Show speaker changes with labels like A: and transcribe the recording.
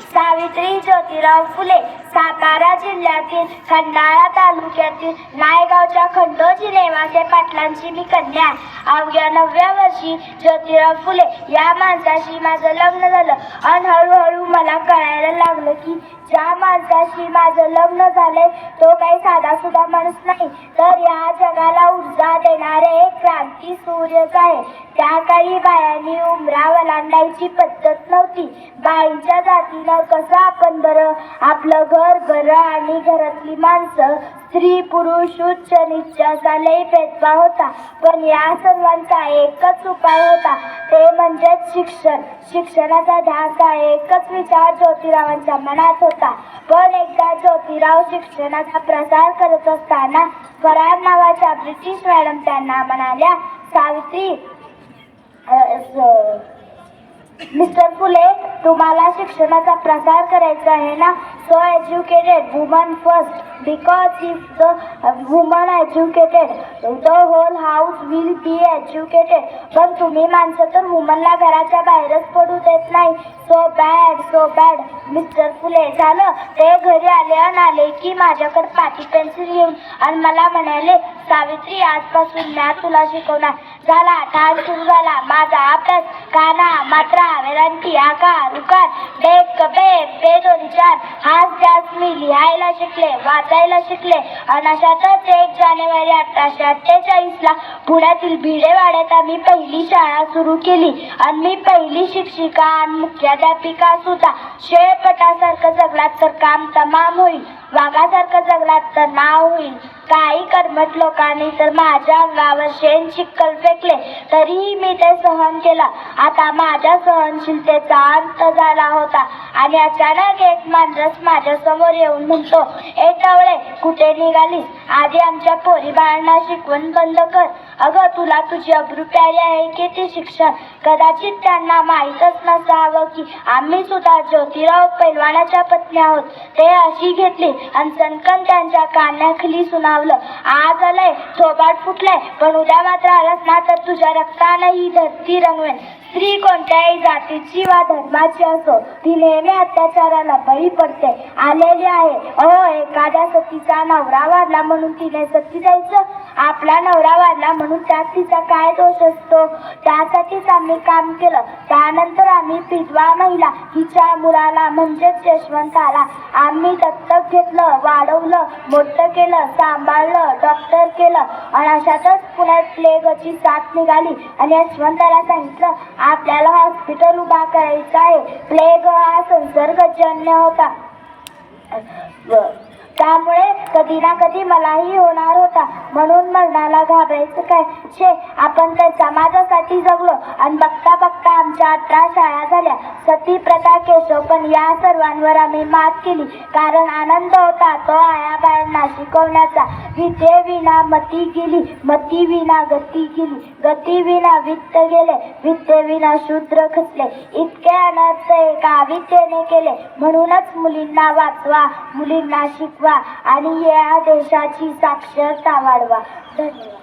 A: सावित्री ज्योतिराव फुले सातारा जिल्ह्यातील खंडाळा तालुक्यातील नायगावच्या खंडोजी नेवासे पाटलांची मी कन्या. अवघ्या 9व्या वर्षी ज्योतिराव फुले या माणसाशी माझं लग्न झालं आणि हळूहळू मला कळायला लागलं की ज्या माणसाशी माझं लग्न झालंय तो काही साधा सुद्धा माणूस नाही, तर या जगाला ऊर्जा देणारे एक क्रांती सूर्यच आहे. त्या काळी बायांनी उमरा वलांडायची पद्धत नव्हती. बाईच्या जातीनं कसं आपण बरं आपलं घर बरं आणि घरातली माणसं स्त्री पुरुष उच्च नीच असा लई भेदभाव होता. पण या सर्वांचा एकच उपाय होता, ते म्हणजे शिक्षण. शिक्षणाचा ध्यास हा एकच विचार ज्योतिरावांच्या मनात होता. पण एकदा ज्योतिराव शिक्षणाचा प्रसार करत असताना फरार नावाच्या ब्रिटिश मॅडम त्यांना म्हणाल्या, सावित्री मिस्टर फुले, तुम्हाला शिक्षणाचा प्रसार करायचा आहे ना, so educated woman first, because if the woman educated the whole house will be educated. पण तुम्ही माणसं तर वुमनला घराच्या बाहेरच पडू देत नाही. So bad, so bad. Mister Phule झालं ते घरी आले की माझ्याकडे पाटी पेन्सिल घेऊन आणि मला म्हणाले, सावित्री आजपासून मी तुला शिकवणार. झाला ठाण सुरू झाला माझा अभ्यास. काना मात्रा वेलांटी आकार उकार बेक कबे बे दोन्ही चार हाच त्यास मी लिहायला शिकले, वाचायला शिकले. आणि अशातच 1 जानेवारी 1848 पुण्यातील भिडेवाड्यात आम्ही पहिली शाळा सुरू केली आणि मी पहिली शिक्षिका आणि मुख्याध्यापिका सुद्धा. शेळपटासारखं जगलात तर काम तमाम होईल, वाघासारखं जगलात तर नाव होईल. काही कर्मठ लोकांनी तर माझ्या अंगावर शेण चिखल फेकले, तरीही मी ते सहन केलं. आता माझ्या सहनशीलतेचा अंत झाला होता आणि अचानक एक माणूस माझ्या समोर येऊन म्हणतो, ए टवळे, कुठे निघालीस? आधी आमच्या पोरी बाळांना शिकवण बंद कर. अगं, तुला तुझी अब्रू प्यारी आहे की ते शिक्षण? कदाचित त्यांना माहीतच नसावं की आम्ही सुद्धा ज्योतिराव पैलवानाच्या पत्नी आहोत. ते अशी घेतली आणि सनकन त्यांच्या कानाखाली सुनावलं, आज आलंय थोबाड फुटलंय, पण उद्या मात्र आलास ना तर तुझ्या रक्तानं ही धरती रंगवेन. स्त्री कोणत्याही जातीची वा धर्माची असो, ती नेहमी अत्याचाराला बळी पडते आलेली आहे. अहो, एखाद्या सतीचा नवरा वारला म्हणून तिने सती जायचं? आपला नवरा वारला म्हणून त्यात तिचा काय दोष असतो? त्यासाठीच आम्ही काम केलं. त्यानंतर आम्ही विधवा महिला हिच्या मुलाला म्हणजेच यशवंताला आम्ही दत्तक घेतलं, वाढवलं, मोठं केलं, सांभाळलं, डॉक्टर केलं. आणि अशातच पुण्यात प्लेगची साथ निघाली आणि यशवंताला सांगितलं, आपल्याला हॉस्पिटल उभा करायचं आहे. प्लेग हा संसर्गजन्य होता, त्यामुळे कधी ना कधी मलाही होणार होता. म्हणून मरणाला घाबरायचं काय? छे, आपण तर समाजासाठी जगलो आणि बघता बघता आमच्या 18 शाळा झाल्या. सती प्रथा केशव, पण या सर्वांवर आम्ही मात केली. कारण आनंद होता तो आयाबायांना शिकवण्याचा. विद्येविना मती गेली, मती विना गती गेली, गती विना वित्त गेले, विद्येविना शूद्र खचले. इतके अनर्थ एका विद्येने केले. म्हणूनच मुलींना वाचवा, मुलींना शिकवा आणि या देशाची साक्षरता वाढवा. धन्यवाद.